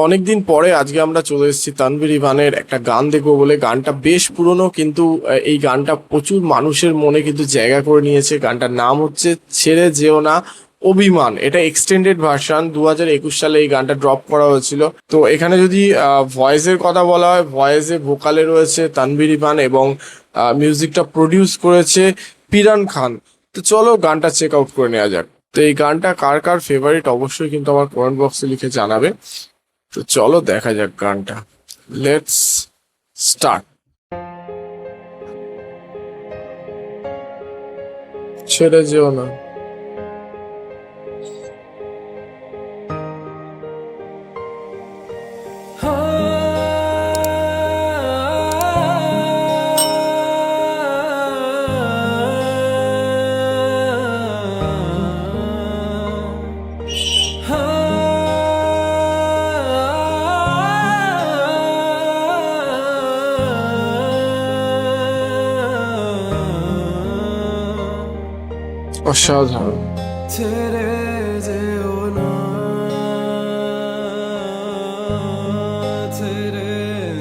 অনেকদিন পরে আজকে আমরা চলে এসেছি তানভীর ইভানের একটা গান দেখবো বলে। গানটা বেশ পুরনো, কিন্তু এই গানটা প্রচুর মানুষের মনে কিন্তু জায়গা করে নিয়েছে। গানটার নাম হচ্ছে ছেড়ে যেও না অভিমান। এটা এক্সটেন্ডেড ভার্সন, 2021 সালে এই গানটা ড্রপ করা হয়েছিল। তো এখানে যদি ভয়েসের কথা বলা হয়, ভয়েসে ভোকালে রয়েছে তানভীর ইভান এবং মিউজিকটা প্রডিউস করেছে পিরান খান। তো চলো গানটা চেক আউট করে নেওয়া যাক। তো এই গানটা কার কার ফেভারিট অবশ্যই কিন্তু আমার কমেন্ট বক্সে লিখে জানাবে। তো চলো দেখা যাক গানটা। Let's start. ছেড়ে যেও না। অসাধারণ। ছেড়ে যেও না, ছেড়ে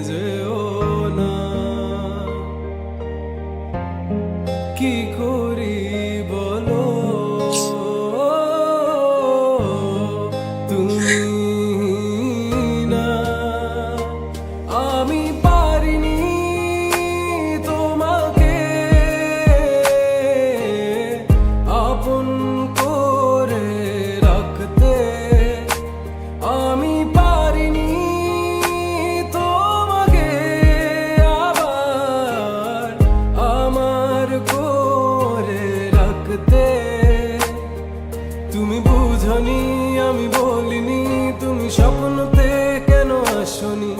যেও না, কি করি বলো তুমি না, আমি পারিনি তোমাকে আপন করে রাখতে, আমি পারিনি তোমাকে আবার আমার করে রাখতে। তুমি বুঝনি আমি বলিনি, তুমি স্বপ্নতে কেন আসনি,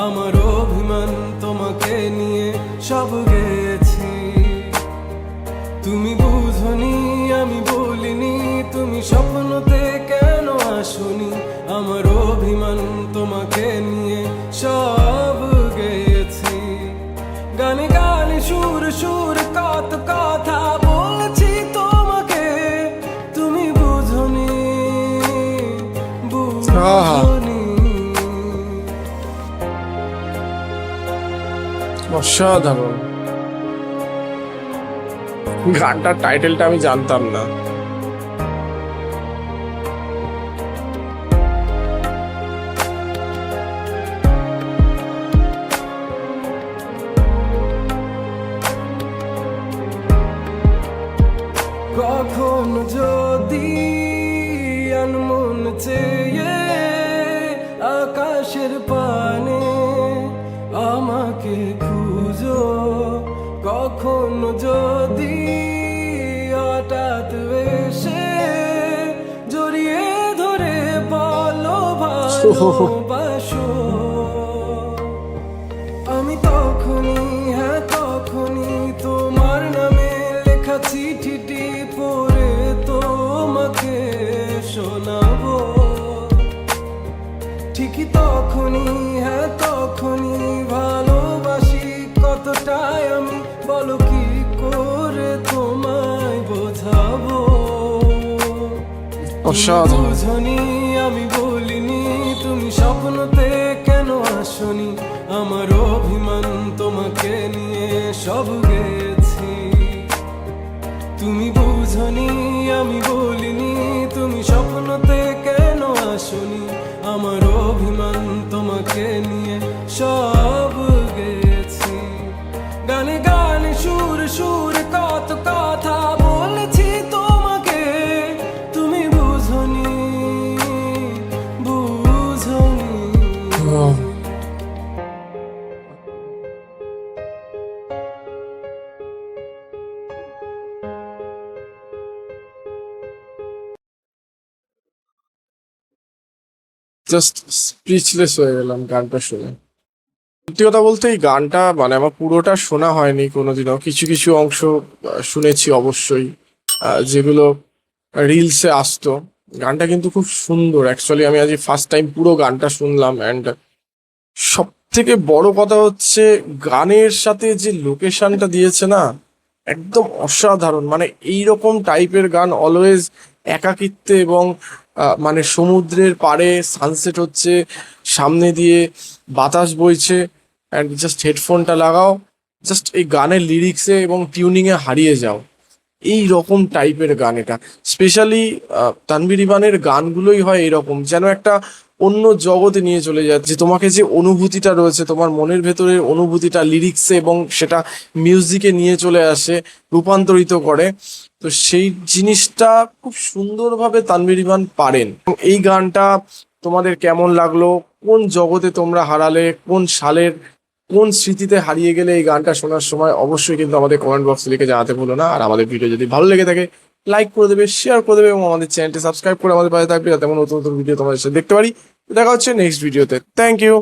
আমার অভিমান তোমাকে নিয়ে সব গেছি। তুমি বুঝনি আমি বলিনি, তুমি স্বপ্নতে কেন আসনি, আমার অভিমান তোমাকে নিয়ে সব গেছি। গানে গানে সুর সুর কত কথা বলছি তোমাকে, তুমি বুঝনি বুঝনি। অসাধারণ। গানটার টাইটেলটা আমি জানতাম না। কখন যদি আনমন চেয়ে আকাশের পানে আমাকে খুঁজো, কখন যদি হঠাৎ এসে জড়িয়ে ধরে বলো ভালোবাসো, আমি তখনই হ্যাঁ তখনই তোমার নামে লেখা চিঠিটি পড়ে তোমাকে শোনাবো। ঠিকই তখনই হ্যাঁ তখনই ভালোবাসি কতটাই আমি, বলো কি করে তোমায় বোঝাবো। অসাধারণ। বুঝনি আমি বলিনি, তুমি স্বপ্নতে কেন আসনি, আমার অভিমান তোমাকে নিয়ে সব গেছি। তুমি বুঝনি আমি বলিনি, তুমি স্বপ্নতে কেন আসনি, আমার অভিমান তোমাকে নিয়ে সব গেছি। গানে গানে সুর সুর কত কথা বলেছি তোমাকে, তুমি বুঝনি বুঝনি। জাস্ট স্পিচলেস হয়ে গেলাম গানটা শুনে। সত্যি কথা বলতে এই গানটা মানে আমার পুরোটা শোনা হয়নি কোনোদিনও। কিছু কিছু অংশ শুনেছি অবশ্যই, যেগুলো রিলসে আসতো। গানটা কিন্তু খুব সুন্দর। অ্যাকচুয়ালি আমি আজ ফার্স্ট টাইম পুরো গানটা শুনলাম। অ্যান্ড সব থেকে বড় কথা হচ্ছে গানের সাথে যে লোকেশনটা দিয়েছে না, একদম অসাধারণ। মানে এইরকম টাইপের গান অলওয়েজ একাকিত্বে এবং মানে সমুদ্রের পাড়ে সানসেট হচ্ছে, সামনে দিয়ে বাতাস বইছে, অ্যান্ড জাস্ট হেডফোনটা লাগাও, জাস্ট এই গানের লিরিক্সে এবং টিউনিংয়ে হারিয়ে যাও। এই রকম টাইপের গান এটা। স্পেশালি তানভীর ইরফানের গানগুলোই হয় এরকম, যেন একটা অন্য জগতে নিয়ে চলে যাচ্ছে। তোমাকে যে অনুভূতিটা রয়েছে, তোমার মনের ভেতরের অনুভূতিটা লিরিক্সে এবং সেটা মিউজিকে নিয়ে চলে আসে, রূপান্তরিত করে। তো সেই জিনিসটা খুব সুন্দরভাবে তানভীর ইরফান পারেন। এবং এই গানটা তোমাদের কেমন লাগলো, কোন জগতে তোমরা হারালে, কোন সালের কোন স্মৃতিতে হারিয়ে গেলে এই গানটা শোনার সময়, অবশ্যই কিন্তু আমাদের কমেন্ট বক্সে লিখে জানাতে ভুলো না। আর আমাদের ভিডিও যদি ভালো লেগে থাকে লাইক করে দেবে, শেয়ার করে দেবে এবং আমাদের চ্যানেলটি সাবস্ক্রাইব করে আমাদের পাশে থাকবে, যাতে আমরা নতুন নতুন ভিডিও তোমাদের সাথে দেখতে পারি। দেখা হচ্ছে নেক্সট ভিডিওতে। Thank you.